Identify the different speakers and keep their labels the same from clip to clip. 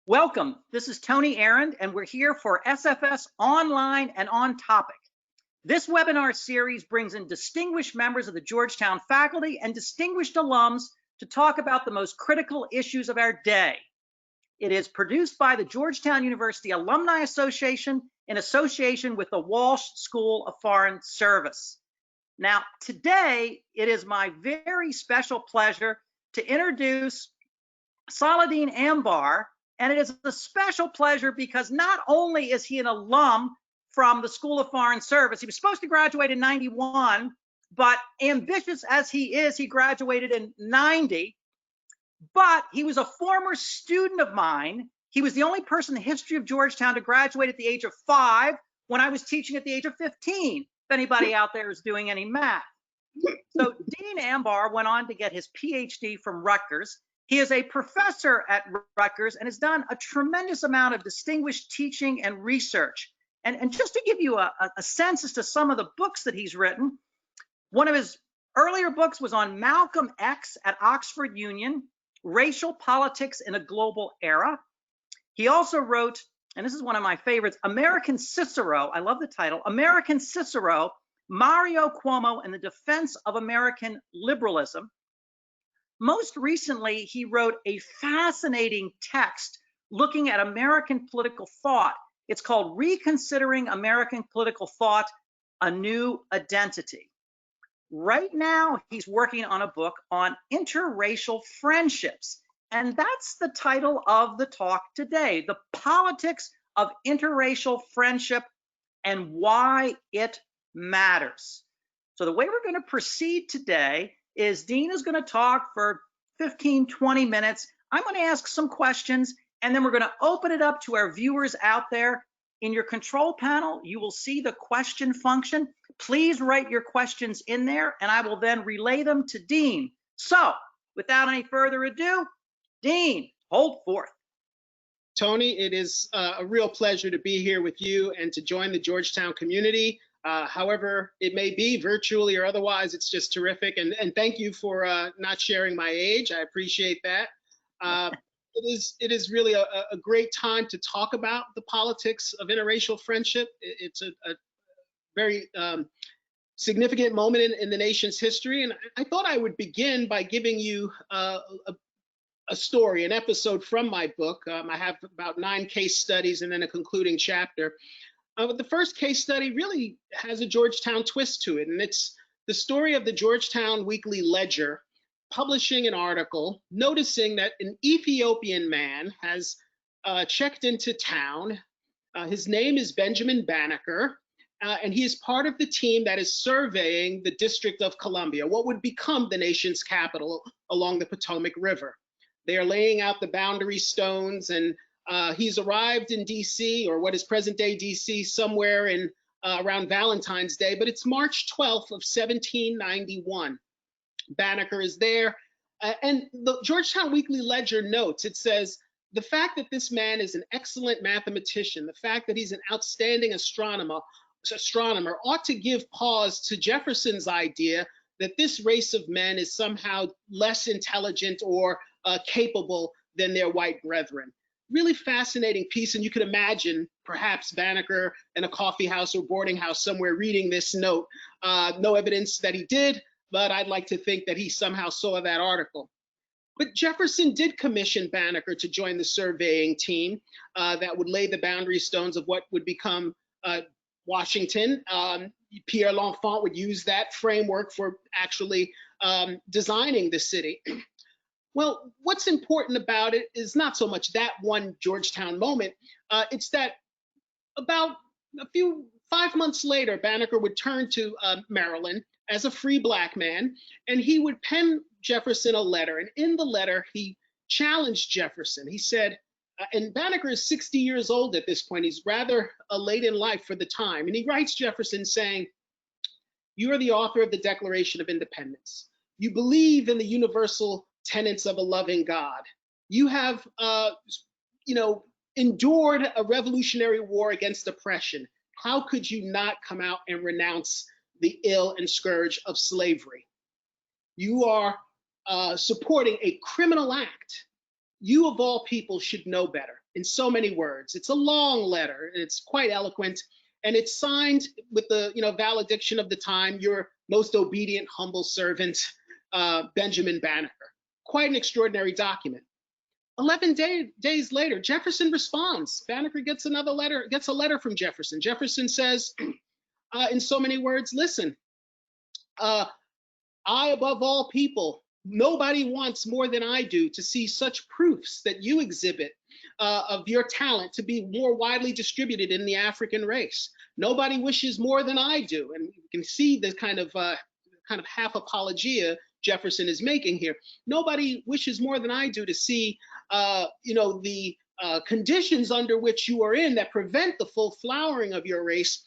Speaker 1: Welcome. This is Tony Arend, and we're here for SFS Online and On Topic. This webinar series brings in distinguished members of the Georgetown faculty and distinguished alums to talk about the most critical issues of our day. It is produced by the Georgetown University Alumni Association in association with the Walsh School of Foreign Service. Now, today, it is my very special pleasure to introduce Saladin Ambar. And it is a special pleasure because not only is he an alum from the School of Foreign Service, he was supposed to graduate in '91, but ambitious as he is, he graduated in '90. But he was a former student of mine. He was the only person in the history of Georgetown to graduate at the age of 5 when I was teaching at the age of 15, if anybody out there is doing any math. So Dean Ambar went on to get his PhD from Rutgers. He is a professor at Rutgers and has done a tremendous amount of distinguished teaching and research. And just to give you a sense as to some of the books that he's written, one of his earlier books was on Malcolm X at Oxford Union, Racial Politics in a Global Era. He also wrote, and this is one of my favorites, American Cicero. I love the title, American Cicero, Mario Cuomo and the Defense of American Liberalism. Most recently, he wrote a fascinating text looking at American political thought. It's called Reconsidering American Political Thought, A New Identity. Right now, he's working on a book on interracial friendships. And that's the title of the talk today, The Politics of Interracial Friendship and Why It Matters. So the way we're going to proceed today is Dean is going to talk for 15, 20 minutes. I'm going to ask some questions, and then we're going to open it up to our viewers out there. In your control panel, you will see the question function. Please write your questions in there, and I will then relay them to Dean. So, without any further ado, Dean, hold forth.
Speaker 2: Tony, it is a real pleasure to be here with you and to join the Georgetown community. However it may be, virtually or otherwise, it's just terrific. And thank you for not sharing my age. I appreciate that. It is really a great time to talk about the politics of interracial friendship. It's a very significant moment in the nation's history. And I thought I would begin by giving you a story, an episode from my book. I have about 9 case studies and then a concluding chapter. But the first case study really has a Georgetown twist to it, and it's the story of the Georgetown Weekly Ledger publishing an article noticing that an Ethiopian man has checked into town. His name is Benjamin Banneker, and he is part of the team that is surveying the District of Columbia, what would become the nation's capital along the Potomac River. They are laying out the boundary stones, and he's arrived in DC, or what is present-day DC, somewhere in around Valentine's Day, but it's March 12th of 1791. Banneker is there, and the Georgetown Weekly Ledger notes, it says, the fact that this man is an excellent mathematician, the fact that he's an outstanding astronomer ought to give pause to Jefferson's idea that this race of men is somehow less intelligent or capable than their white brethren. Really fascinating piece, and you could imagine perhaps Banneker in a coffee house or boarding house somewhere reading this note. No evidence that he did, but I'd like to think that he somehow saw that article. But Jefferson did commission Banneker to join the surveying team that would lay the boundary stones of what would become Washington. Pierre L'Enfant would use that framework for actually designing the city. Well, what's important about it is not so much that one Georgetown moment. It's that about 5 months later, Banneker would turn to Maryland as a free Black man, and he would pen Jefferson a letter. And in the letter, he challenged Jefferson. He said, and Banneker is 60 years old at this point. He's rather late in life for the time. And he writes Jefferson saying, you are the author of the Declaration of Independence. You believe in the universal tenets of a loving God. You have, endured a revolutionary war against oppression. How could you not come out and renounce the ill and scourge of slavery? You are supporting a criminal act. You of all people should know better. in so many words. It's a long letter. It's quite eloquent, and it's signed with the valediction of the time, your most obedient, humble servant, Benjamin Banneker. Quite an extraordinary document. 11 days later, Jefferson responds. Banneker gets a letter from Jefferson. Jefferson says, in so many words, listen, I, above all people, nobody wants more than I do to see such proofs that you exhibit of your talent to be more widely distributed in the African race. Nobody wishes more than I do. And you can see the kind of half apologia Jefferson is making here. Nobody wishes more than I do to see, the conditions under which you are in that prevent the full flowering of your race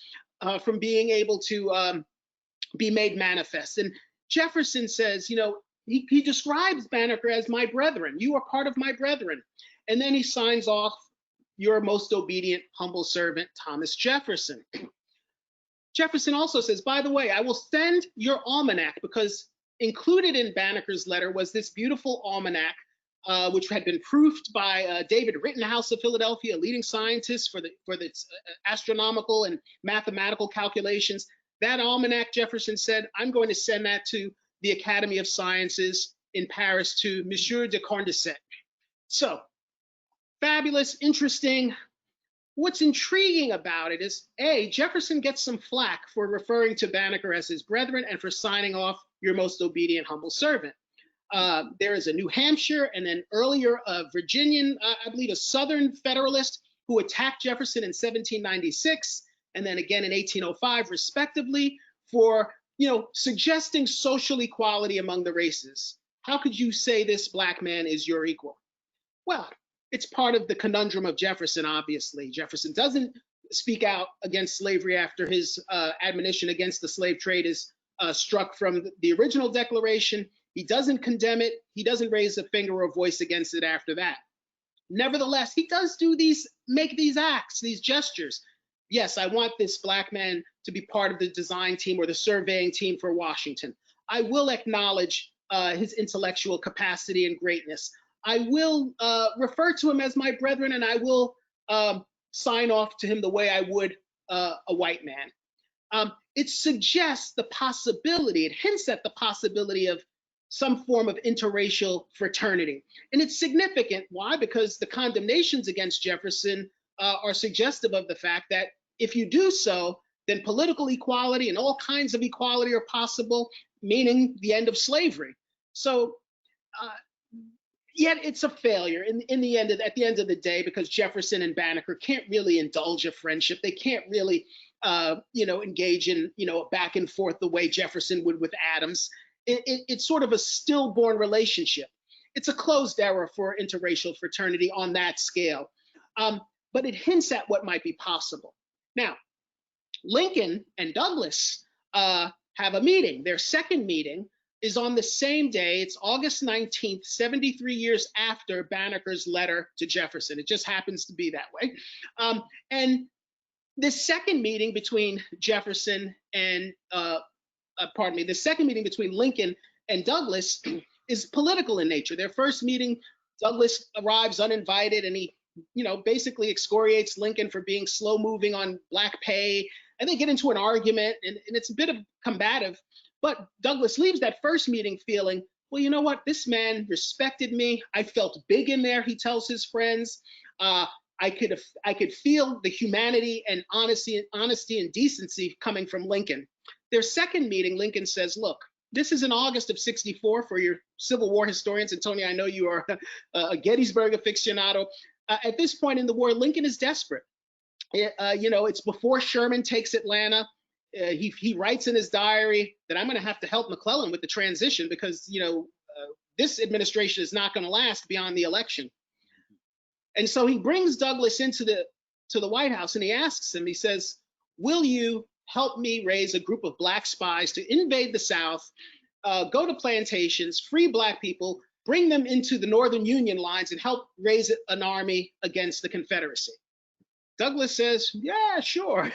Speaker 2: from being able to be made manifest. And Jefferson says, he describes Banneker as my brethren. You are part of my brethren. And then he signs off, your most obedient, humble servant, Thomas Jefferson. Jefferson also says, by the way, I will send your almanac, because included in Banneker's letter was this beautiful almanac, which had been proofed by David Rittenhouse of Philadelphia, a leading scientist for its astronomical and mathematical calculations. That almanac, Jefferson said, I'm going to send that to the Academy of Sciences in Paris, to Monsieur de Condorcet. So, fabulous, interesting. What's intriguing about it is, A, Jefferson gets some flack for referring to Banneker as his brethren and for signing off your most obedient, humble servant. There is a New Hampshire and then earlier a Virginian, I believe a Southern Federalist, who attacked Jefferson in 1796 and then again in 1805, respectively, for suggesting social equality among the races. How could you say this black man is your equal? Well, it's part of the conundrum of Jefferson, obviously. Jefferson doesn't speak out against slavery after his admonition against the slave trade is struck from the original Declaration. He doesn't condemn it. He doesn't raise a finger or voice against it after that. Nevertheless, he does make these acts, these gestures. Yes, I want this black man to be part of the design team or the surveying team for Washington. I will acknowledge his intellectual capacity and greatness. I will refer to him as my brethren, and I will sign off to him the way I would a white man. It suggests the possibility, it hints at the possibility of some form of interracial fraternity. And it's significant. Why? Because the condemnations against Jefferson are suggestive of the fact that if you do so, then political equality and all kinds of equality are possible, meaning the end of slavery. So yet it's a failure at the end of the day, because Jefferson and Banneker can't really indulge a friendship. They can't really engage in a back and forth the way Jefferson would with Adams. It's sort of a stillborn relationship. It's a closed era for interracial fraternity on that scale. But it hints at what might be possible. Now, Lincoln and Douglas have a meeting. Their second meeting is on the same day. It's August 19th, 73 years after Banneker's letter to Jefferson. It just happens to be that way. And this second meeting between Jefferson and, the second meeting between Lincoln and Douglas is political in nature. Their first meeting, Douglas arrives uninvited, and he basically excoriates Lincoln for being slow moving on black pay. And they get into an argument, and it's a bit of combative. But Douglas leaves that first meeting feeling, well, you know what? This man respected me. I felt big in there, he tells his friends. I could feel the humanity and honesty and decency coming from Lincoln. Their second meeting, Lincoln says, look, this is in August of '64 for your Civil War historians. And Tony, I know you are a Gettysburg aficionado. At this point in the war, Lincoln is desperate. It's before Sherman takes Atlanta. He writes in his diary that I'm going to have to help McClellan with the transition because, this administration is not going to last beyond the election. And so he brings Douglas into the White House, and he asks him, he says, will you help me raise a group of black spies to invade the South, go to plantations, free black people, bring them into the Northern Union lines, and help raise an army against the Confederacy? Douglas says, yeah, sure.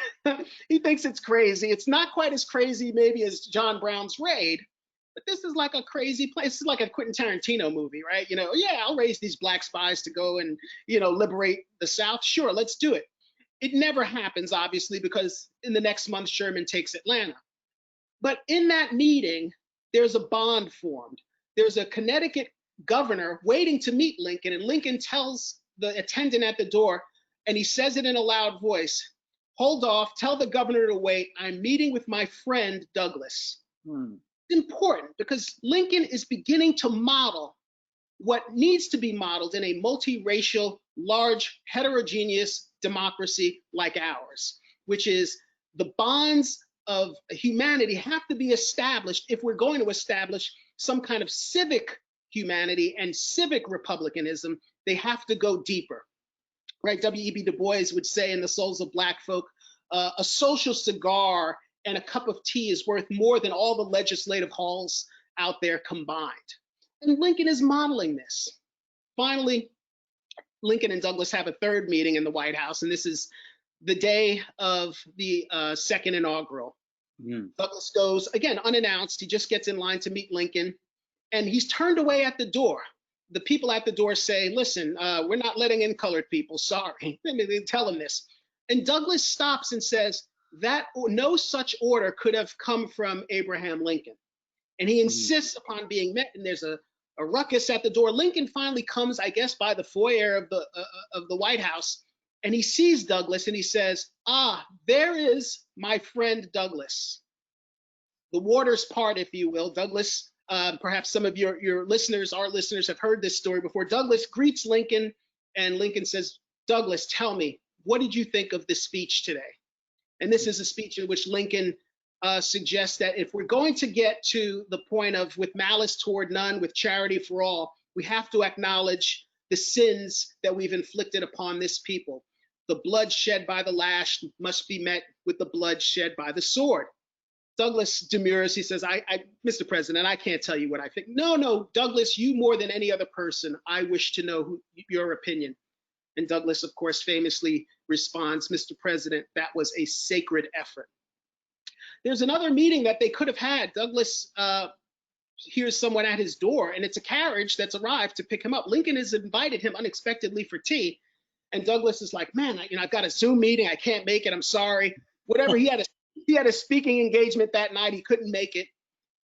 Speaker 2: He thinks it's crazy. It's not quite as crazy maybe as John Brown's raid, but this is like a crazy place. This is like a Quentin Tarantino movie, right? Yeah, I'll raise these black spies to go and, liberate the South. Sure, let's do it. It never happens, obviously, because in the next month, Sherman takes Atlanta. But in that meeting, there's a bond formed. There's a Connecticut governor waiting to meet Lincoln, and Lincoln tells the attendant at the door, and he says it in a loud voice, "Hold off, tell the governor to wait. I'm meeting with my friend Douglas." It's important because Lincoln is beginning to model what needs to be modeled in a multiracial, large, heterogeneous democracy like ours, which is the bonds of humanity have to be established if we're going to establish some kind of civic humanity and civic republicanism. They have to go deeper, right? W.E.B. Du Bois would say in The Souls of Black Folk, a social cigar and a cup of tea is worth more than all the legislative halls out there combined. And Lincoln is modeling this. Finally, Lincoln and Douglas have a third meeting in the White House, and this is the day of the second inaugural. Douglas goes, again, unannounced. He just gets in line to meet Lincoln, and he's turned away at the door. The people at the door say, "Listen, we're not letting in colored people, sorry." They tell him this. And Douglas stops and says that no such order could have come from Abraham Lincoln. And he insists upon being met, and there's a ruckus at the door. Lincoln finally comes, I guess, by the foyer of the White House, and he sees Douglas, and he says, "Ah, there is my friend Douglas." The waters part, if you will. Douglas, perhaps some of your listeners, our listeners, have heard this story before. Douglas greets Lincoln, and Lincoln says, "Douglas, tell me, what did you think of this speech today?" And this is a speech in which Lincoln suggests that if we're going to get to the point of with malice toward none, with charity for all, we have to acknowledge the sins that we've inflicted upon this people. The blood shed by the lash must be met with the blood shed by the sword. Douglas demurs. He says, Mr. President, I can't tell you what I think. No, Douglas, you more than any other person, I wish to know your opinion. And Douglas, of course, famously responds, "Mr. President, that was a sacred effort." There's another meeting that they could have had. Douglas hears someone at his door, and it's a carriage that's arrived to pick him up. Lincoln has invited him unexpectedly for tea, and Douglas is like, "Man, I've got a Zoom meeting. I can't make it. I'm sorry." Whatever. He had a speaking engagement that night. He couldn't make it.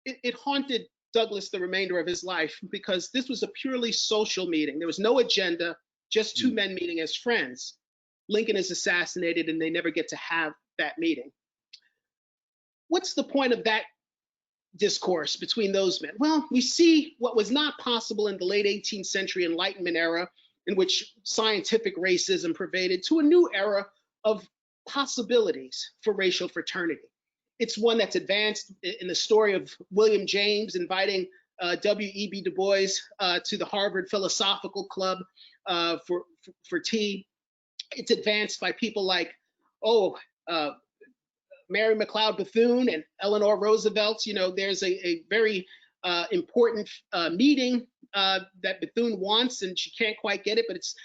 Speaker 2: It haunted Douglas the remainder of his life because this was a purely social meeting. There was no agenda, just two men meeting as friends. Lincoln is assassinated, and they never get to have that meeting. What's the point of that discourse between those men? Well, we see what was not possible in the late 18th century Enlightenment era, in which scientific racism pervaded, to a new era of possibilities for racial fraternity. It's one that's advanced in the story of William James inviting W.E.B. Du Bois to the Harvard Philosophical Club for tea. It's advanced by people like, Mary McLeod Bethune and Eleanor Roosevelt. There's a very important meeting that Bethune wants, and she can't quite get it, but it's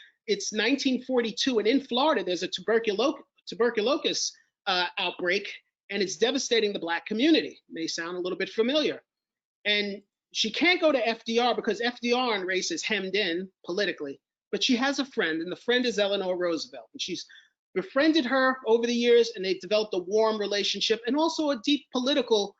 Speaker 2: 1942, and in Florida, there's a tuberculosis outbreak, and it's devastating the Black community. It may sound a little bit familiar. And she can't go to FDR because FDR and race is hemmed in politically, but she has a friend, and the friend is Eleanor Roosevelt, and she's befriended her over the years, and they've developed a warm relationship and also a deep political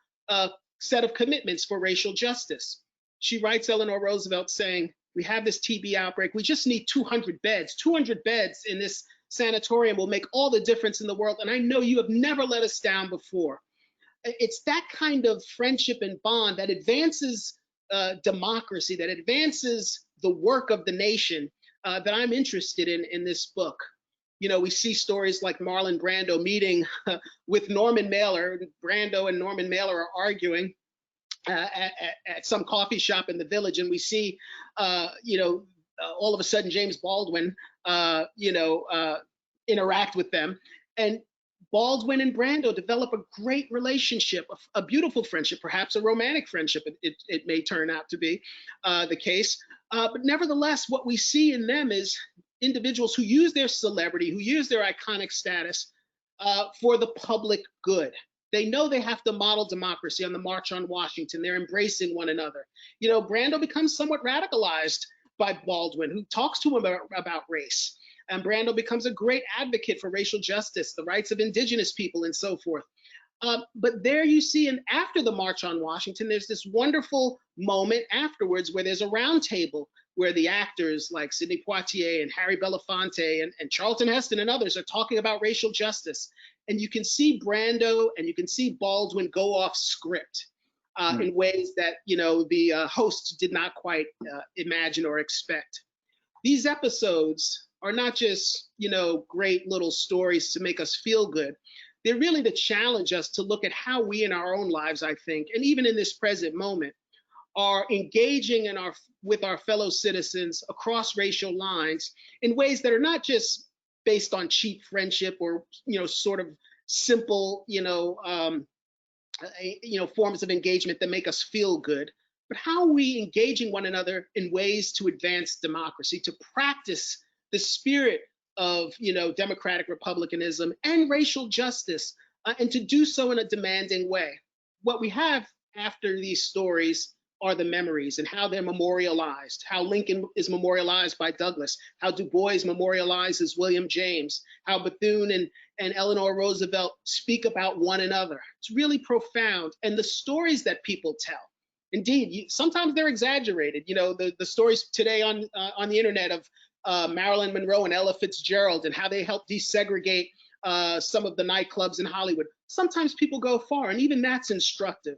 Speaker 2: set of commitments for racial justice. She writes Eleanor Roosevelt saying, "We have this TB outbreak. We just need 200 beds. 200 beds in this sanatorium will make all the difference in the world. And I know you have never let us down before." It's that kind of friendship and bond that advances democracy, that advances the work of the nation that I'm interested in this book. We see stories like Marlon Brando meeting with Norman Mailer. Brando and Norman Mailer are arguing at some coffee shop in the Village, and we see, all of a sudden James Baldwin, interact with them, and Baldwin and Brando develop a great relationship, a beautiful friendship, perhaps a romantic friendship. It may turn out to be the case, but nevertheless, what we see in them is individuals who use their celebrity, who use their iconic status for the public good. They know they have to model democracy on the March on Washington. They're embracing one another. You know, Brando becomes somewhat radicalized by Baldwin, who talks to him about race. And Brando becomes a great advocate for racial justice, the rights of indigenous people, and so forth. But there you see, and after the March on Washington, there's this wonderful moment afterwards where there's a round table where the actors like Sidney Poitier and Harry Belafonte and Charlton Heston and others are talking about racial justice. And you can see Brando and you can see Baldwin go off script in ways that, you know, the hosts did not quite imagine or expect. These episodes are not just, you know, great little stories to make us feel good. They're really to challenge us to look at how we in our own lives, I think, and even in this present moment, are engaging with our fellow citizens across racial lines in ways that are not just based on cheap friendship or, you know, sort of simple, forms of engagement that make us feel good, but how are we engaging one another in ways to advance democracy, to practice the spirit of, you know, democratic republicanism and racial justice, and to do so in a demanding way. What we have after these stories are the memories and how they're memorialized, how Lincoln is memorialized by Douglas, how Du Bois memorializes William James, how Bethune and Eleanor Roosevelt speak about one another. It's really profound. And the stories that people tell, indeed, sometimes they're exaggerated. You know, the stories today on the internet of Marilyn Monroe and Ella Fitzgerald and how they helped desegregate some of the nightclubs in Hollywood. Sometimes people go far, and even that's instructive.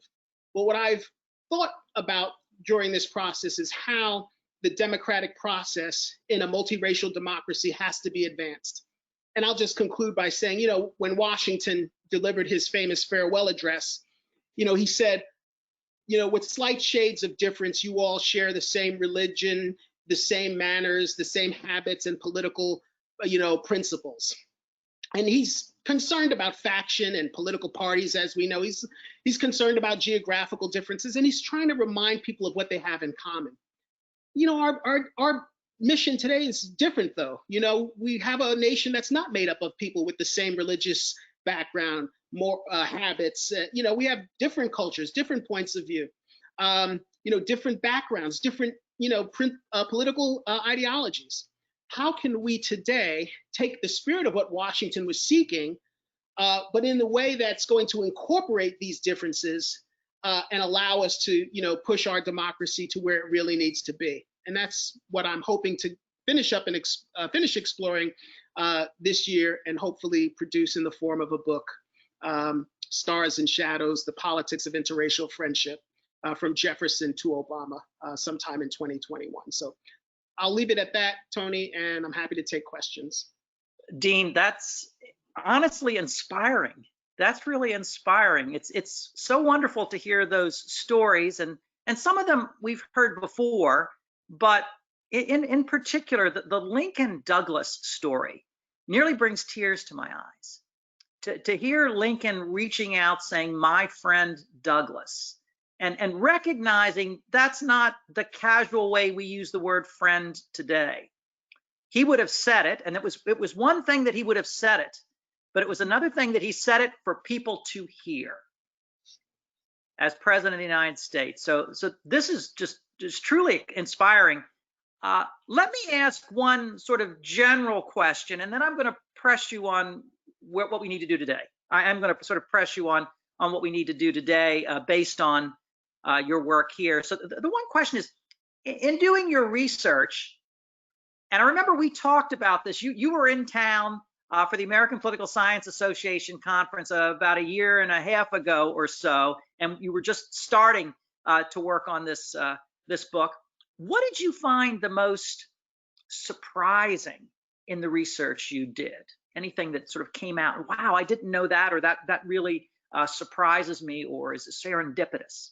Speaker 2: But what I've thought about during this process is how the democratic process in a multiracial democracy has to be advanced. And I'll just conclude by saying, you know, when Washington delivered his famous farewell address, you know, he said, you know, with slight shades of difference, you all share the same religion, the same manners, the same habits and political, you know, principles. And he's concerned about faction and political parties, as we know. He's concerned about geographical differences, and he's trying to remind people of what they have in common. You know, our mission today is different, though. You know, we have a nation that's not made up of people with the same religious background, more habits. You know, we have different cultures, different points of view, you know, different backgrounds, different, you know, political ideologies. How can we today take the spirit of what Washington was seeking, but in the way that's going to incorporate these differences and allow us to, you know, push our democracy to where it really needs to be? And that's what I'm hoping to finish up and finish exploring this year, and hopefully produce in the form of a book, Stars and Shadows: The Politics of Interracial Friendship, from Jefferson to Obama, sometime in 2021. So I'll leave it at that, Tony, and I'm happy to take questions.
Speaker 1: Dean, that's honestly inspiring. That's really inspiring. It's so wonderful to hear those stories, and some of them we've heard before, but in particular, the Lincoln Douglas story nearly brings tears to my eyes. To hear Lincoln reaching out saying, "My friend Douglas," and recognizing that's not the casual way we use the word friend today. He would have said it, and it was one thing that he would have said it, but it was another thing that he said it for people to hear as president of the United States. So this is just truly inspiring. Let me ask one sort of general question, and then I'm going to press you on what we need to do today. I'm going to sort of press you on what we need to do today based on your work here. So the one question is, in doing your research, and I remember we talked about this, you were in town for the American Political Science Association conference about a year and a half ago or so, and you were just starting to work on this book. What did you find the most surprising in the research you did? Anything that sort of came out, wow, I didn't know that, or that really surprises me, or is it serendipitous?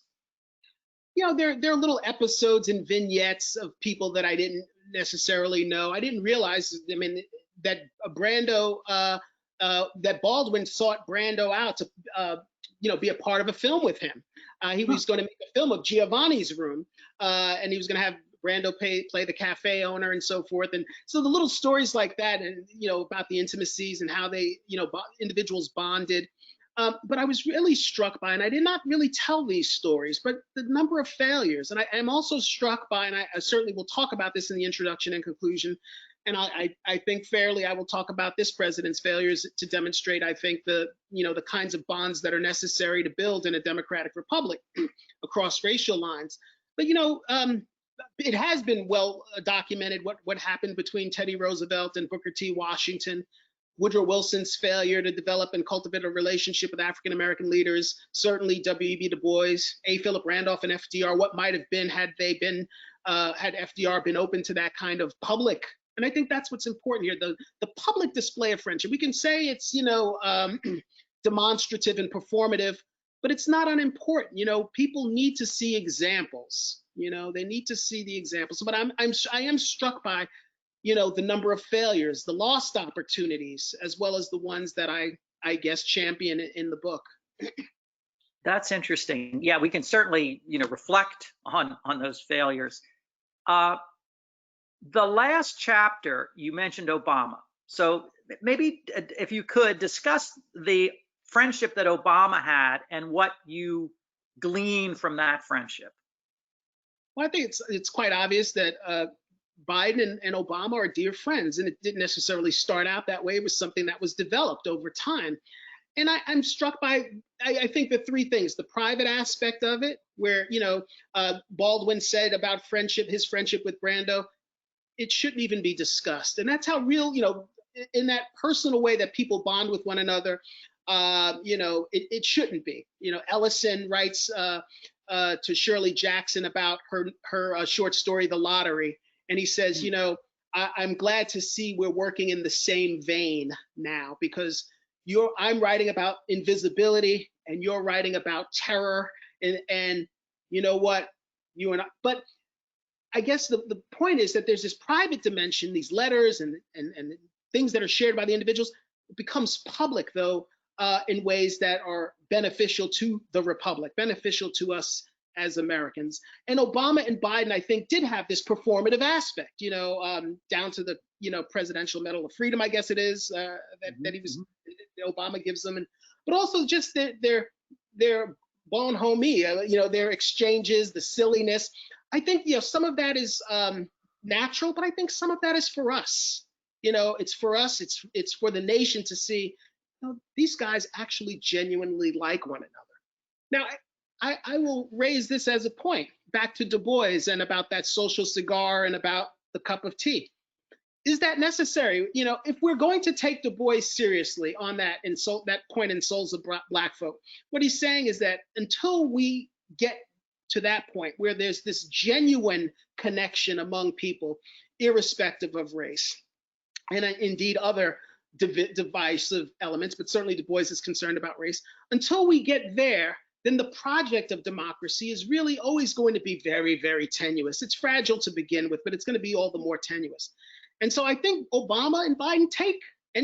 Speaker 2: You know, there are little episodes and vignettes of people that I didn't necessarily know. I didn't realize, I mean, that Brando, that Baldwin sought Brando out to, you know, be a part of a film with him. He was going to make a film of Giovanni's Room, and he was going to have Brando play the cafe owner and so forth. And so the little stories like that, and, you know, about the intimacies and how they, you know, individuals bonded. But I was really struck by, and I did not really tell these stories, but the number of failures. And I am also struck by, and I certainly will talk about this in the introduction and conclusion, and I think fairly I will talk about this president's failures to demonstrate, I think, the kinds of bonds that are necessary to build in a democratic republic across racial lines. But it has been well documented what happened between Teddy Roosevelt and Booker T. Washington. Woodrow Wilson's failure to develop and cultivate a relationship with African-American leaders, certainly W.E.B. Du Bois, A. Philip Randolph, and FDR, what might have been had they been, had FDR been open to that kind of public. And I think that's what's important here, the public display of friendship. We can say it's, demonstrative and performative, but it's not unimportant. People need to see examples. They need to see the examples. But I am struck by the number of failures, the lost opportunities, as well as the ones that I guess champion in the book.
Speaker 1: That's interesting. Yeah, we can certainly, reflect on those failures. The last chapter, you mentioned Obama. So maybe if you could discuss the friendship that Obama had and what you glean from that friendship.
Speaker 2: Well, I think it's quite obvious that Biden and Obama are dear friends, and it didn't necessarily start out that way. It was something that was developed over time. And I'm struck by, I think, the three things: the private aspect of it, where, Baldwin said about friendship, his friendship with Brando, it shouldn't even be discussed. And that's how real, in that personal way that people bond with one another, it shouldn't be. Ellison writes to Shirley Jackson about her short story, The Lottery. And he says, I'm glad to see we're working in the same vein now, because I'm writing about invisibility and you're writing about terror. And you know what? But I guess the point is that there's this private dimension, these letters and things that are shared by the individuals. It becomes public, though, in ways that are beneficial to the republic, beneficial to us as Americans. And Obama and Biden, I think, did have this performative aspect, down to the, Presidential Medal of Freedom, I guess it is, that he was, Obama gives them, but also just their bon homie, their exchanges, the silliness. I think, some of that is natural, but I think some of that is for us. It's for us, it's for the nation to see, these guys actually genuinely like one another. Now, I will raise this as a point back to Du Bois and about that social cigar and about the cup of tea. Is that necessary? If we're going to take Du Bois seriously on that point in Souls of Black Folk, what he's saying is that until we get to that point where there's this genuine connection among people, irrespective of race, and indeed other divisive elements, but certainly Du Bois is concerned about race, until we get there, then the project of democracy is really always going to be very, very tenuous. It's fragile to begin with, but it's going to be all the more tenuous. And so I think Obama and Biden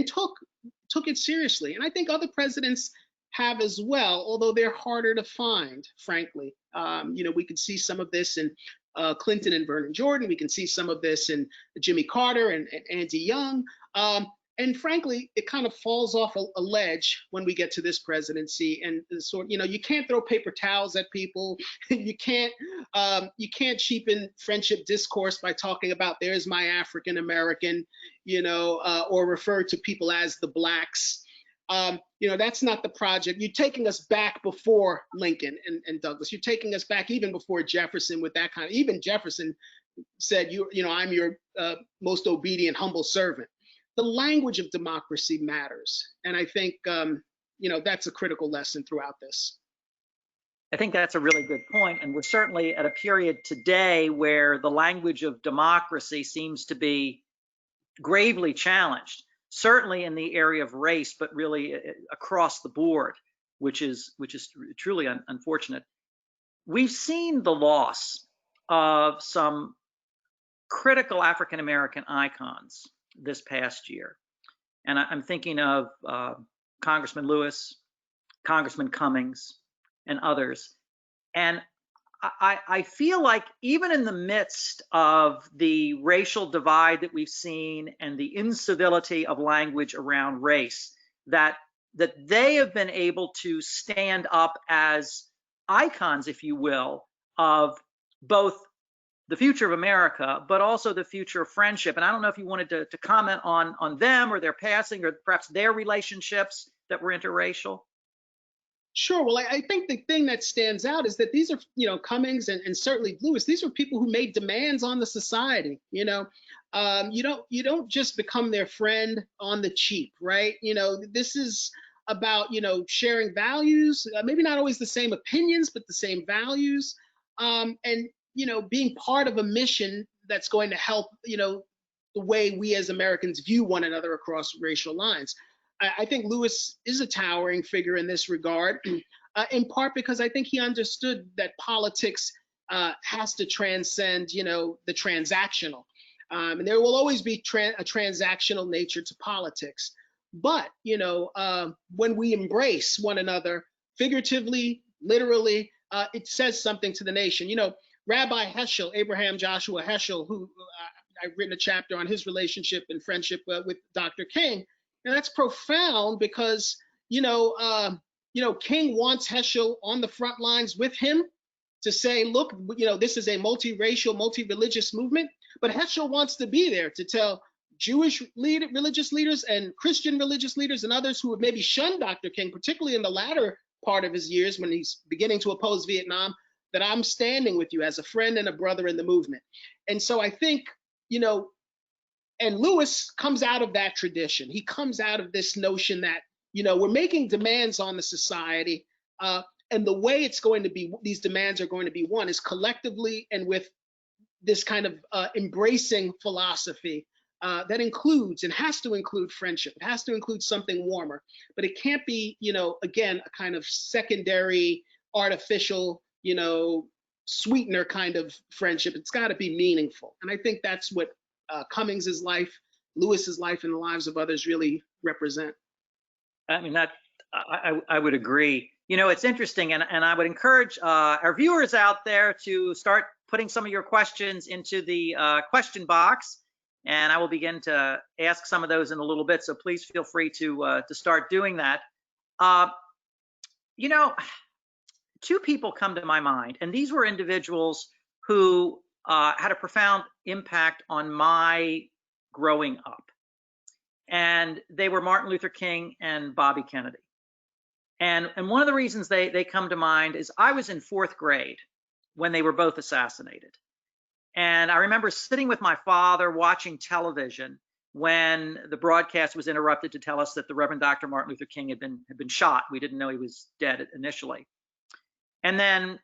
Speaker 2: took it seriously. And I think other presidents have as well, although they're harder to find, frankly. We could see some of this in Clinton and Vernon Jordan. We can see some of this in Jimmy Carter and Andy Young. And frankly, it kind of falls off a ledge when we get to this presidency. And you can't throw paper towels at people. You can't cheapen friendship discourse by talking about there's my African American, or refer to people as the blacks. That's not the project. You're taking us back before Lincoln and Douglas. You're taking us back even before Jefferson with that kind of, even Jefferson said, I'm your most obedient, humble servant. The language of democracy matters. And I think, that's a critical lesson throughout this.
Speaker 1: I think that's a really good point. And we're certainly at a period today where the language of democracy seems to be gravely challenged, certainly in the area of race, but really across the board, which is truly unfortunate. We've seen the loss of some critical African-American icons this past year. And I'm thinking of Congressman Lewis, Congressman Cummings, and others. And I feel like even in the midst of the racial divide that we've seen and the incivility of language around race, that that they have been able to stand up as icons, if you will, of both the future of America, but also the future of friendship. And I don't know if you wanted to comment on them or their passing, or perhaps their relationships that were interracial.
Speaker 2: Sure. Well, I think the thing that stands out is that these are, Cummings and certainly Lewis. These were people who made demands on the society. You don't just become their friend on the cheap, right? This is about sharing values, maybe not always the same opinions, but the same values, and being part of a mission that's going to help the way we as Americans view one another across racial lines. I think Lewis is a towering figure in this regard, in part because I think he understood that politics has to transcend, the transactional. And there will always be a transactional nature to politics. But, when we embrace one another, figuratively, literally, it says something to the nation. Rabbi Heschel, Abraham Joshua Heschel, who I've written a chapter on his relationship and friendship with Dr. King. And that's profound because, King wants Heschel on the front lines with him to say, look, this is a multiracial, multi-religious movement. But Heschel wants to be there to tell Jewish religious leaders and Christian religious leaders and others who have maybe shunned Dr. King, particularly in the latter part of his years when he's beginning to oppose Vietnam, that I'm standing with you as a friend and a brother in the movement. And so I think, and Lewis comes out of that tradition. He comes out of this notion that, we're making demands on the society. And the way it's going to be, these demands are going to be won is collectively and with this kind of embracing philosophy that includes and has to include friendship. It has to include something warmer, but it can't be, again, a kind of secondary, artificial, sweetener kind of friendship. It's got to be meaningful. And I think that's what Cummings's life, Lewis's life, and the lives of others really represent.
Speaker 1: I mean, I would agree. It's interesting, and I would encourage our viewers out there to start putting some of your questions into the question box, and I will begin to ask some of those in a little bit. So please feel free to start doing that. Two people come to my mind, and these were individuals who had a profound impact on my growing up. And they were Martin Luther King and Bobby Kennedy. And one of the reasons they come to mind is I was in 4th grade when they were both assassinated. And I remember sitting with my father watching television when the broadcast was interrupted to tell us that the Reverend Dr. Martin Luther King had been shot. We didn't know he was dead initially. And then,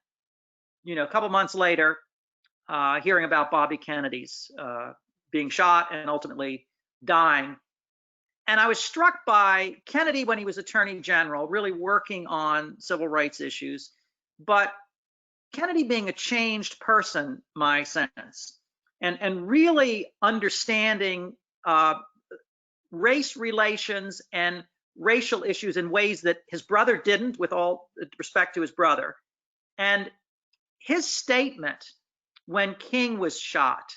Speaker 1: a couple months later, hearing about Bobby Kennedy's being shot and ultimately dying. And I was struck by Kennedy when he was Attorney General, really working on civil rights issues, but Kennedy being a changed person, my sense, and really understanding race relations and racial issues in ways that his brother didn't, with all respect to his brother. And his statement when King was shot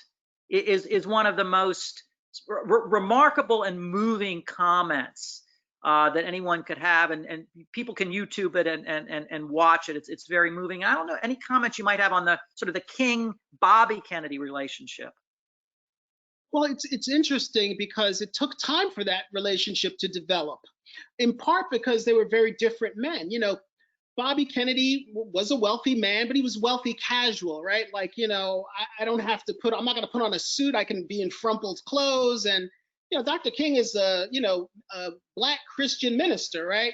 Speaker 1: is one of the most remarkable and moving comments that anyone could have, and people can YouTube it and watch it. It's very moving. I don't know any comments you might have on the sort of the King-Bobby Kennedy relationship.
Speaker 2: Well, it's interesting because it took time for that relationship to develop, in part because they were very different men. Bobby Kennedy was a wealthy man, but he was wealthy casual, right? Like, I don't have to I'm not going to put on a suit. I can be in frumpled clothes. And, Dr. King is a Black Christian minister, right?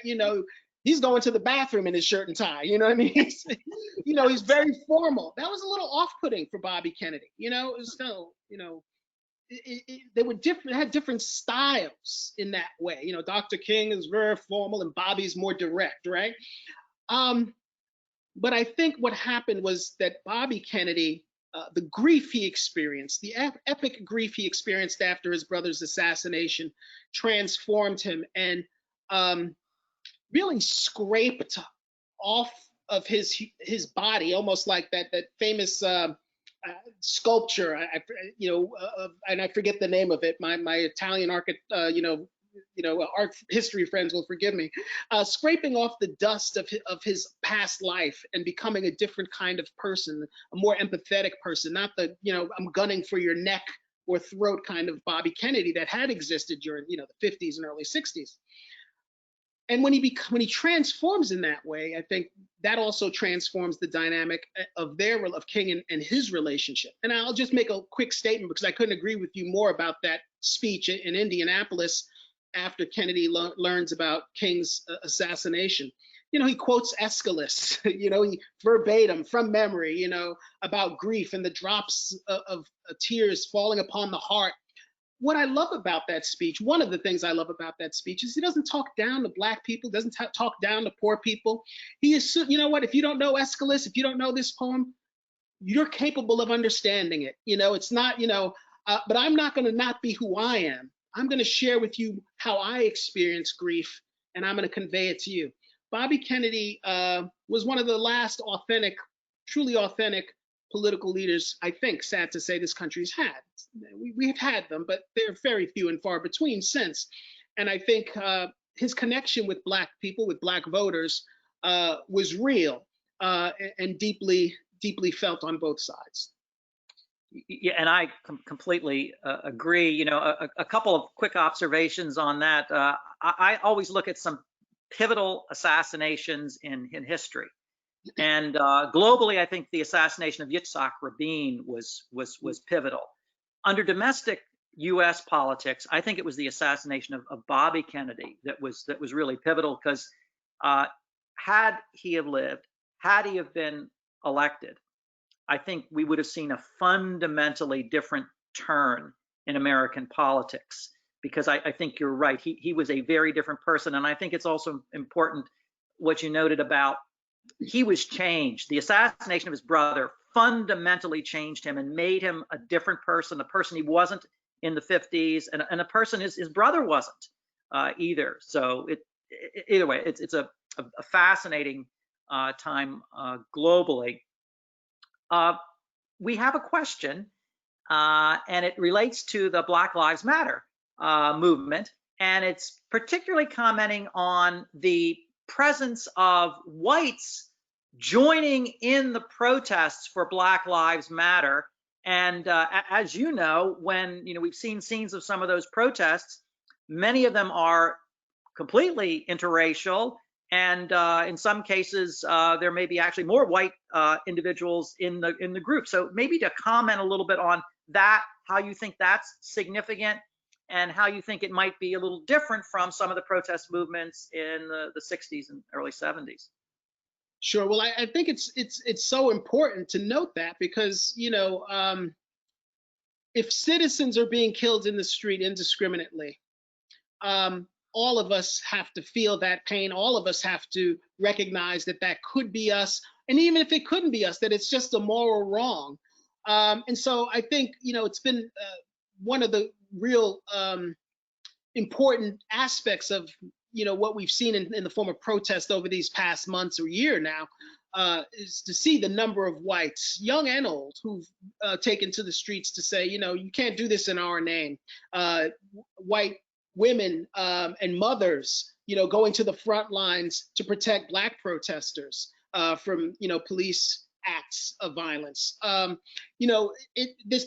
Speaker 2: He's going to the bathroom in his shirt and tie. You know what I mean? He's very formal. That was a little off-putting for Bobby Kennedy. It was still, they were different, had different styles in that way. Dr. King is very formal and Bobby's more direct, right? But I think what happened was that Bobby Kennedy, the grief he experienced, the epic grief he experienced after his brother's assassination, transformed him and really scraped off of his body, almost like that famous sculpture, and I forget the name of it. My Italian art history friends will forgive me, scraping off the dust of his past life and becoming a different kind of person, a more empathetic person, not the, I'm gunning for your neck or throat kind of Bobby Kennedy that had existed during, the 50s and early 60s. And when he transforms in that way, I think that also transforms the dynamic of King and his relationship. And I'll just make a quick statement because I couldn't agree with you more about that speech in Indianapolis after Kennedy learns about King's assassination. He quotes Aeschylus, he verbatim from memory, about grief and the drops of tears falling upon the heart. What I love about that speech, one of the things I love about that speech is he doesn't talk down to Black people, doesn't talk down to poor people. He is, if you don't know Aeschylus, if you don't know this poem, you're capable of understanding it. It's not, but I'm not going to not be who I am. I'm going to share with you how I experience grief, and I'm going to convey it to you. Bobby Kennedy was one of the last truly authentic political leaders, I think, sad to say, this country's had. We've had them, but they're very few and far between since. And I think his connection with Black people, with Black voters, was real and deeply, deeply felt on both sides.
Speaker 1: Yeah, and I completely agree. A couple of quick observations on that. I always look at some pivotal assassinations in history. And globally, I think the assassination of Yitzhak Rabin was pivotal. Under domestic U.S. politics, I think it was the assassination of Bobby Kennedy that was really pivotal, because had he have lived, had he have been elected, I think we would have seen a fundamentally different turn in American politics. Because I think you're right, he was a very different person, and I think it's also important what you noted about he was changed. The assassination of his brother fundamentally changed him and made him a different person, a person he wasn't in the 50s, and a person his brother wasn't either. So either way, it's a fascinating time globally. We have a question, and it relates to the Black Lives Matter movement, and it's particularly commenting on the presence of whites joining in the protests for Black Lives Matter. And as you know, when we've seen scenes of some of those protests, many of them are completely interracial, and in some cases there may be actually more white individuals in the group. So maybe to comment a little bit on that, how you think that's significant, and how you think it might be a little different from some of the protest movements in the 60s and early 70s.
Speaker 2: Sure. Well, I think it's so important to note that, because if citizens are being killed in the street indiscriminately, all of us have to feel that pain. All of us have to recognize that could be us, and even if it couldn't be us, that it's just a moral wrong. And so I think it's been one of the real important aspects of what we've seen in the form of protest over these past months or year now, is to see the number of whites, young and old, who've taken to the streets to say, you can't do this in our name. White women and mothers, going to the front lines to protect Black protesters from police acts of violence. The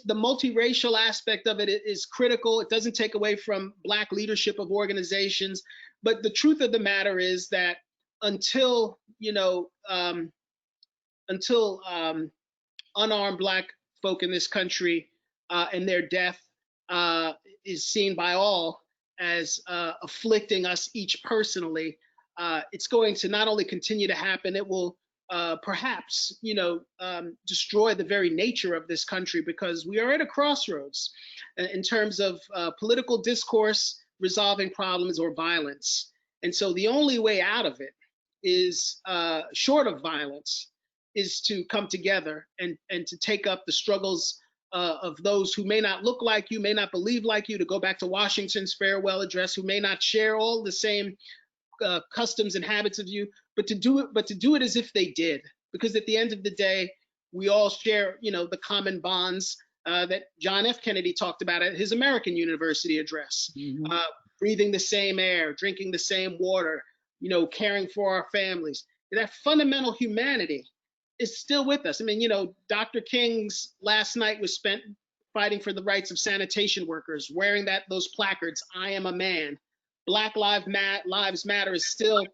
Speaker 2: multiracial aspect of it is critical. It doesn't take away from Black leadership of organizations, but the truth of the matter is that until unarmed Black folk in this country and their death is seen by all as afflicting us each personally, it's going to not only continue to happen, it will perhaps, destroy the very nature of this country, because we are at a crossroads in terms of political discourse, resolving problems, or violence. And so the only way out of it is, short of violence, is to come together and to take up the struggles of those who may not look like you, may not believe like you, to go back to Washington's farewell address, who may not share all the same customs and habits of you, but to do it as if they did, because at the end of the day, we all share, the common bonds that John F. Kennedy talked about at his American University address. Mm-hmm. breathing the same air, drinking the same water, caring for our families. That fundamental humanity is still with us. I mean, Dr. King's last night was spent fighting for the rights of sanitation workers, wearing those placards, "I am a man." Black Lives Matter is still,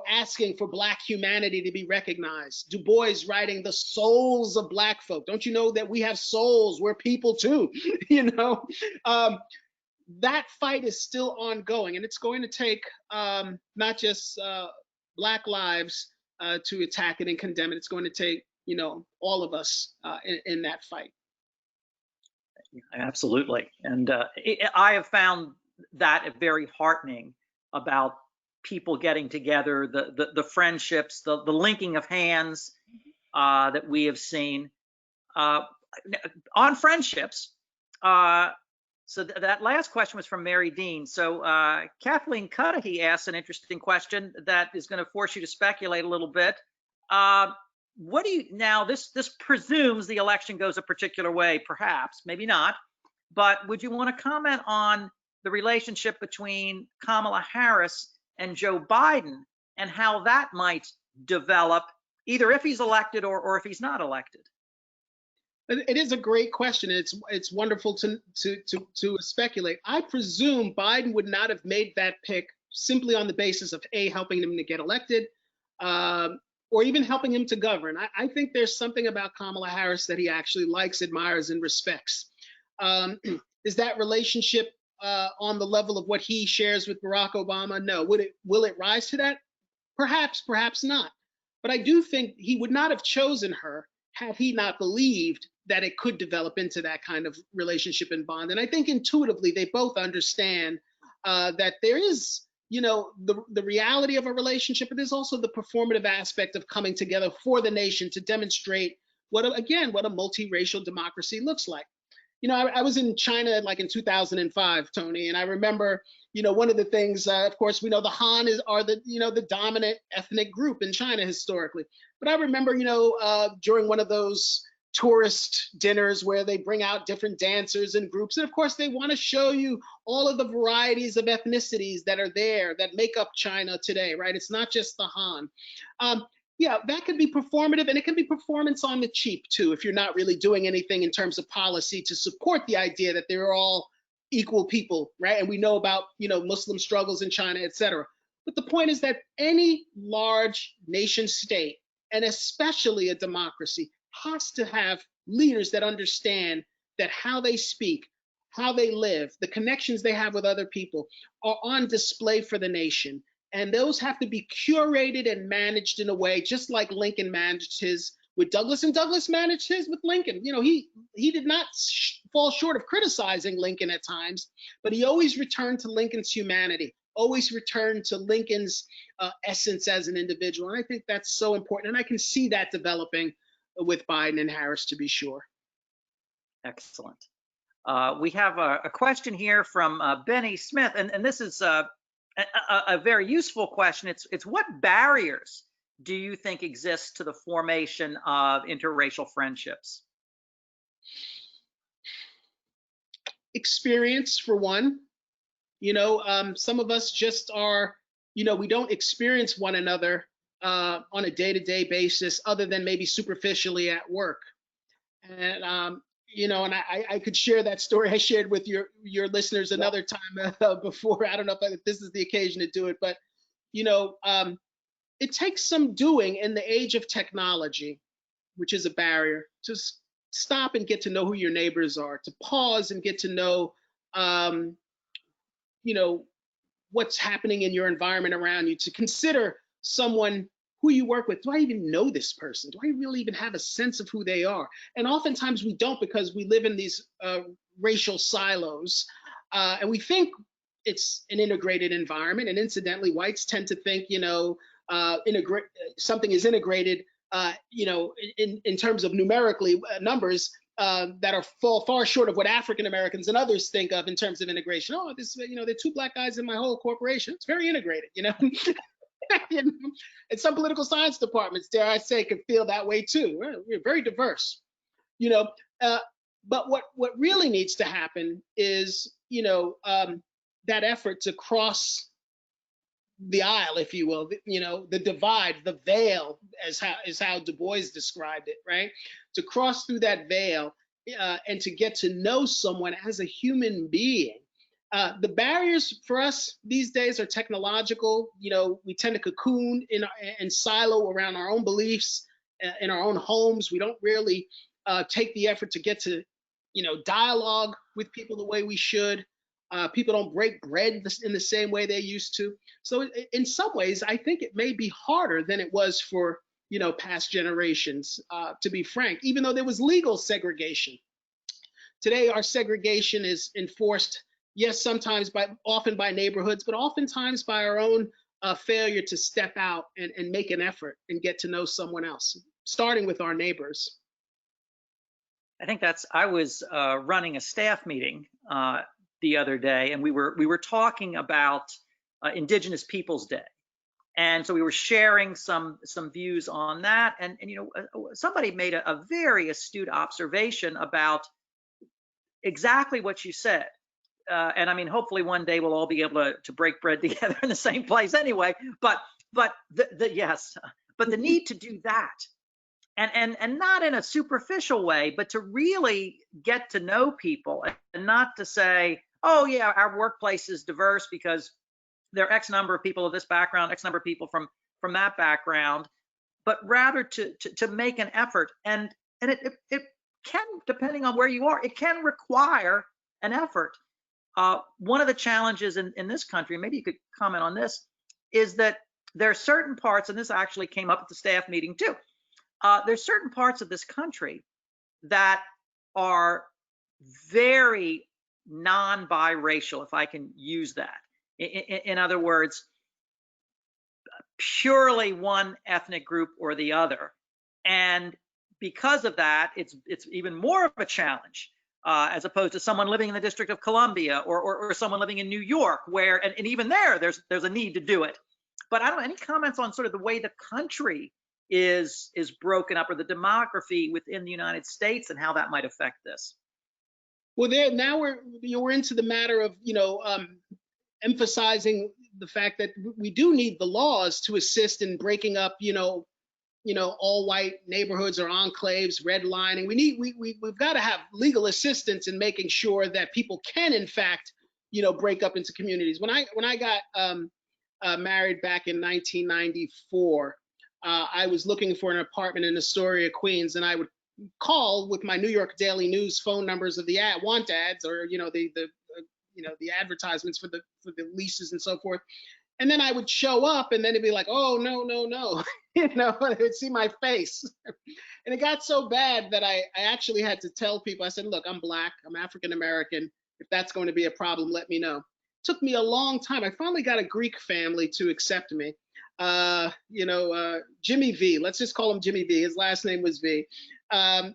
Speaker 2: asking for Black humanity to be recognized. Du Bois writing the souls of Black folk. Don't you know that we have souls? We're people too, That fight is still ongoing, and it's going to take not just Black lives to attack it and condemn it. It's going to take, all of us in that fight.
Speaker 1: Absolutely. And I have found that very heartening about people getting together, the friendships, the linking of hands that we have seen. On friendships, so that last question was from Mary Dean. So Kathleen Cudahy asked an interesting question that is going to force you to speculate a little bit. What do you now? This presumes the election goes a particular way, perhaps, maybe not. But would you want to comment on the relationship between Kamala Harris and Joe Biden and how that might develop, either if he's elected or if he's not elected?
Speaker 2: It is a great question. It's wonderful to speculate. I presume Biden would not have made that pick simply on the basis of helping him to get elected, or even helping him to govern. I think there's something about Kamala Harris that he actually likes, admires, and respects. Is that relationship on the level of what he shares with Barack Obama? No. Will it rise to that? Perhaps, perhaps not. But I do think he would not have chosen her had he not believed that it could develop into that kind of relationship and bond. And I think intuitively they both understand that there is, the reality of a relationship, but there's also the performative aspect of coming together for the nation to demonstrate what a multiracial democracy looks like. I was in China like in 2005, Tony, and I remember, one of the things, of course, we know the Han are the dominant ethnic group in China historically. But I remember, during one of those tourist dinners where they bring out different dancers and groups, and of course they want to show you all of the varieties of ethnicities that are there that make up China today, right? It's not just the Han. Yeah, that could be performative, and it can be performance on the cheap too, if you're not really doing anything in terms of policy to support the idea that they're all equal people, right? And we know about, Muslim struggles in China, et cetera. But the point is that any large nation state, and especially a democracy, has to have leaders that understand that how they speak, how they live, the connections they have with other people are on display for the nation. And those have to be curated and managed in a way, just like Lincoln managed his with Douglas, and Douglas managed his with Lincoln. He did not fall short of criticizing Lincoln at times, but he always returned to Lincoln's humanity, always returned to Lincoln's essence as an individual. And I think that's so important. And I can see that developing with Biden and Harris, to be sure.
Speaker 1: Excellent. We have a question here from Benny Smith, and this is a very useful question. It's what barriers do you think exist to the formation of interracial friendships?
Speaker 2: Experience, for one. Some of us just are, we don't experience one another on a day-to-day basis other than maybe superficially at work. And and I could share that story I shared with your listeners another time before. I don't know if this is the occasion to do it, but it takes some doing in the age of technology, which is a barrier, to stop and get to know who your neighbors are, to pause and get to know, what's happening in your environment around you, to consider someone who you work with. Do I even know this person? Do I really even have a sense of who they are? And oftentimes we don't, because we live in these racial silos, and we think it's an integrated environment. And incidentally, whites tend to think, something is integrated, in terms of numerically numbers that fall far short of what African Americans and others think of in terms of integration. Oh, there are two Black guys in my whole corporation. It's very integrated, And some political science departments, dare I say, could feel that way too. We're very diverse, but what really needs to happen is, that effort to cross the aisle, if you will, the divide, the veil, as how Du Bois described it, right? To cross through that veil and to get to know someone as a human being. The barriers for us these days are technological. We tend to cocoon and silo around our own beliefs in our own homes. We don't really take the effort to get to, dialogue with people the way we should. People don't break bread in the same way they used to. So in some ways, I think it may be harder than it was for, past generations, to be frank, even though there was legal segregation. Today, our segregation is enforced, yes, often by neighborhoods, but oftentimes by our own failure to step out and make an effort and get to know someone else, starting with our neighbors.
Speaker 1: I think I was running a staff meeting the other day, and we were talking about Indigenous Peoples Day, and so we were sharing some views on that. And somebody made a very astute observation about exactly what you said. And I mean, hopefully one day we'll all be able to break bread together in the same place anyway. But the need to do that. And not in a superficial way, but to really get to know people, and not to say, oh yeah, our workplace is diverse because there are X number of people of this background, X number of people from that background, but rather to make an effort. And it can, depending on where you are, it can require an effort. One of the challenges in this country, maybe you could comment on this, is that there are certain parts, and this actually came up at the staff meeting too, there's certain parts of this country that are very non-biracial, if I can use that. In other words, purely one ethnic group or the other. And because of that, it's even more of a challenge as opposed to someone living in the District of Columbia or someone living in New York, where, and even there's a need to do it. But I don't know, any comments on sort of the way the country is broken up, or the demography within the United States, and how that might affect this?
Speaker 2: Well, now we're into the matter of emphasizing the fact that we do need the laws to assist in breaking up all white neighborhoods or enclaves, redlining. We've got to have legal assistance in making sure that people can in fact break up into communities. When I got married back in 1994. I was looking for an apartment in Astoria, Queens, and I would call with my New York Daily News phone numbers of the want ads, or the advertisements for the leases and so forth. And then I would show up, and then it'd be like, oh no, they would see my face. And it got so bad that I actually had to tell people. I said, look, I'm Black, I'm African American. If that's going to be a problem, let me know. It took me a long time. I finally got a Greek family to accept me. Jimmy V, let's just call him Jimmy V. His last name was V. I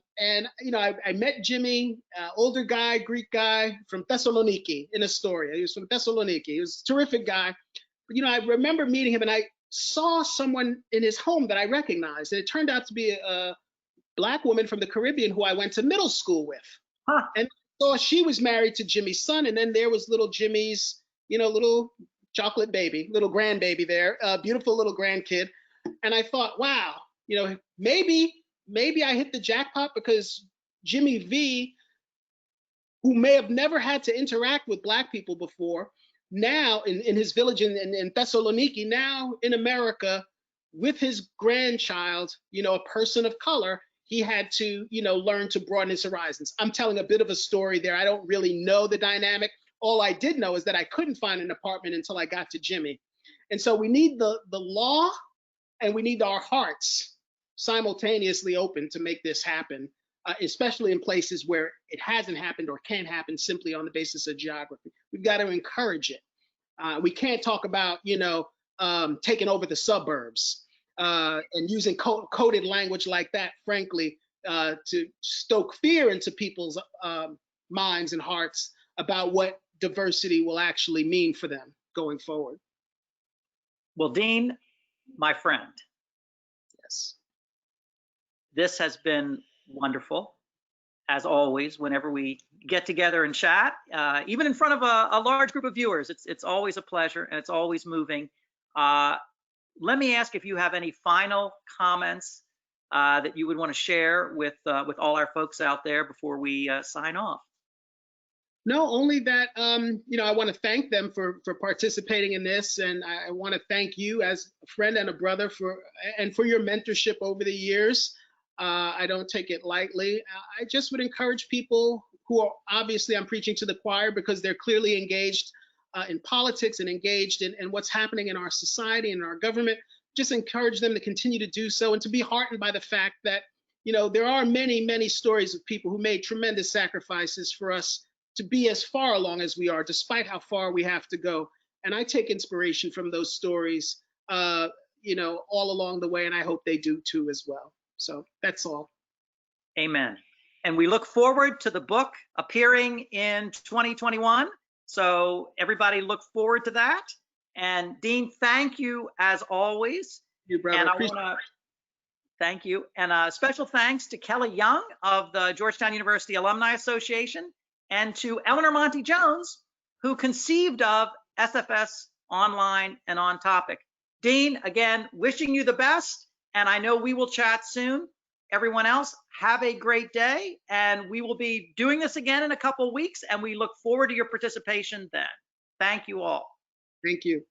Speaker 2: met Jimmy, older guy, Greek guy from Thessaloniki in Astoria. He was from Thessaloniki. He was a terrific guy. But, I remember meeting him, and I saw someone in his home that I recognized. And it turned out to be a Black woman from the Caribbean who I went to middle school with.
Speaker 1: Huh.
Speaker 2: And so she was married to Jimmy's son. And then there was little Jimmy's, little chocolate baby, little grandbaby there, beautiful little grandkid. And I thought, wow, maybe I hit the jackpot, because Jimmy V, who may have never had to interact with Black people before, now in his village in Thessaloniki, now in America with his grandchild, a person of color, he had to, learn to broaden his horizons. I'm telling a bit of a story there. I don't really know the dynamic. All I did know is that I couldn't find an apartment until I got to Jimmy. And so we need the law, and we need our hearts simultaneously open to make this happen, especially in places where it hasn't happened or can't happen simply on the basis of geography. We've got to encourage it. We can't talk about, taking over the suburbs and using coded language like that, frankly, to stoke fear into people's minds and hearts about what diversity will actually mean for them going forward.
Speaker 1: Well, Dean, my friend,
Speaker 2: yes,
Speaker 1: this has been wonderful. as always, whenever we get together and chat, even in front of a large group of viewers. It's always a pleasure, and it's always moving. Let me ask if you have any final comments that you would want to share with all our folks out there before we sign off.
Speaker 2: No, only that, I want to thank them for participating in this. And I want to thank you as a friend and a brother for your mentorship over the years. I don't take it lightly. I just would encourage people who are, obviously I'm preaching to the choir because they're clearly engaged in politics and engaged in what's happening in our society and our government. Just encourage them to continue to do so and to be heartened by the fact that, there are many, many stories of people who made tremendous sacrifices for us to be as far along as we are, despite how far we have to go. And I take inspiration from those stories, all along the way, and I hope they do too as well. So that's all.
Speaker 1: Amen. And we look forward to the book appearing in 2021. So everybody look forward to that. And Dean, thank you as always.
Speaker 2: You, brother.
Speaker 1: And I want to thank you. And a special thanks to Kelly Young of the Georgetown University Alumni Association, and to Eleanor Monty Jones, who conceived of SFS Online and On Topic. Dean, again, wishing you the best, and I know we will chat soon. Everyone else, have a great day, and we will be doing this again in a couple weeks, and we look forward to your participation then. Thank you all.
Speaker 2: Thank you.